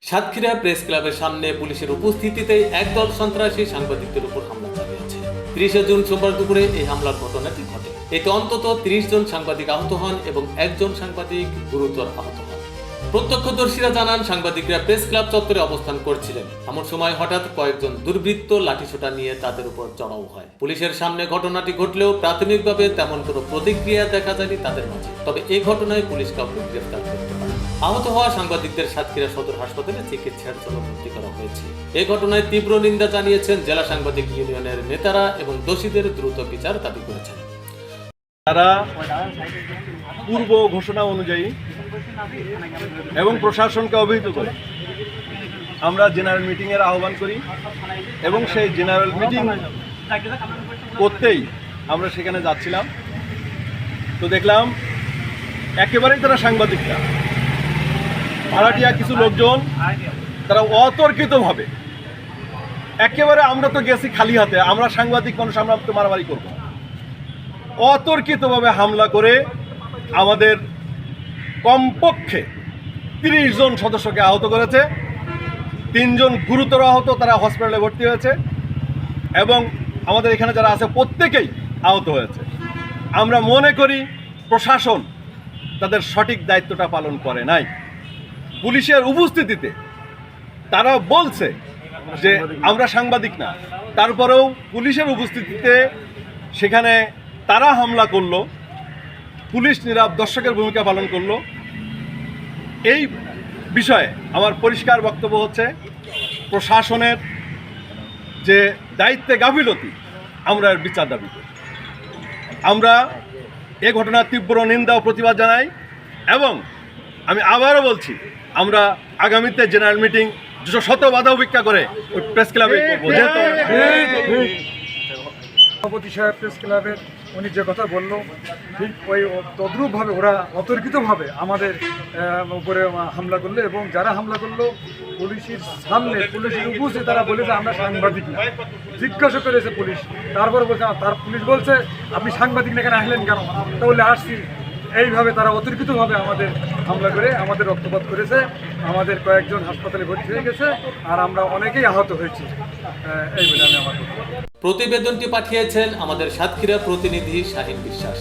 Satkhira press ক্লাবের সামনে পুলিশের উপস্থিতিতে একদল সন্ত্রাসী সাংবাদিকদের উপর হামলা চালিয়েছে। 30 জুন সোমবার দুপুরে এই হামলার ঘটনাটি ঘটে। এতে অন্তত 30 জন সাংবাদিক আহত হন এবং একজন সাংবাদিক গুরুতর আহত হন। প্রত্যক্ষদর্শীরা জানান, সাংবাদিকরা প্রেস ক্লাব চত্বরে অবস্থান করছিলেন। এমন সময় হঠাৎ কয়েকজন দুর্বৃত্ত লাঠিসোঁটা নিয়ে তাদের উপর চড়াও হয়। পুলিশের সামনে ঘটনাটি ঘটলেও প্রাথমিকভাবে তেমন কোনো প্রতিক্রিয়া দেখা যায়নি তাদের মাঝে। তবে এই ঘটনায় পুলিশ কাউকে গ্রেফতার করতে পারে। আহত হওয়া সাংবাদিকদের সাতক্ষীরা সদর হাসপাতালে চিকিৎসার জন্য ভর্তি করা হয়েছে। এই ঘটনায় তীব্র নিন্দা জানিয়েছেন জেলা সাংবাদিক ইউনিয়নের নেতারা এবং দোষীদের দ্রুত বিচার দাবি করেছেন। তারা পূর্ব ঘোষণা অনুযায়ী এবং প্রশাসনকে অবহিত করে আমরা জেনারেল মিটিংয়ের আহ্বান করি এবং সেই জেনারেল মিটিং করতেই আমরা সেখানে যাচ্ছিলাম। তো দেখলাম একেবারেই তারা সাংবাদিকরা ভাড়াটিয়া কিছু লোকজন তারা অতর্কিতভাবে একেবারে, আমরা তো গেছি খালি হাতে, আমরা সাংবাদিক মানুষ, আমরা তো মারামারি করব, অতর্কিতভাবে হামলা করে আমাদের কমপক্ষে 30 জন সদস্যকে আহত করেছে। 3 জন গুরুতর আহত, তারা হসপিটালে ভর্তি হয়েছে এবং আমাদের এখানে যারা আছে প্রত্যেকেই আহত হয়েছে। আমরা মনে করি প্রশাসন তাদের সঠিক দায়িত্বটা পালন করে নাই। পুলিশের উপস্থিতিতে তারা বলছে যে আমরা সাংবাদিক না, তারপরেও পুলিশের উপস্থিতিতে সেখানে তারা হামলা করলো, পুলিশ নীরব দর্শকের ভূমিকা পালন করলো। এই বিষয়ে আমার পরিষ্কার বক্তব্য হচ্ছে, প্রশাসনের যে দায়িত্বে গাফিলতি, আমরা এর বিচার দাবি করি। আমরা এ ঘটনার তীব্র নিন্দা ও প্রতিবাদ জানাই এবং আমি আবারও বলছি, আমরা আগামীতে জেনারেল মিটিং শত বাধা উপেক্ষা করে ওই প্রেস ক্লাবে করবো। সভাপতি সাহেব প্রেস ক্লাবের উনি যে কথা বলল, ঠিক ওই তদ্রূপভাবে ওরা অতর্কিতভাবে আমাদের উপরে হামলা করলো এবং যারা হামলা করলো পুলিশের সামনে, পুলিশের উপস্থিত তারা বলেছে আমরা সাংবাদিক না। জিজ্ঞাসা করেছে পুলিশ, তারপরে বলছে, তার পুলিশ বলছে আপনি সাংবাদিক না, এখানে আসলেন কেন? তা বলে আসছি। এইভাবে তারা অতর্কিতভাবে আমাদের হামলা করে আমাদের রক্তপাত করেছে। আমাদের কয়েকজন হাসপাতালে ভর্তি হয়ে গেছে আর আমরা অনেকেই আহত হয়েছি। এই বলে আমি আমার প্রতিবেদনটি পাঠিয়েছেন আমাদের সাতক্ষীরা প্রতিনিধি শাহিন বিশ্বাস।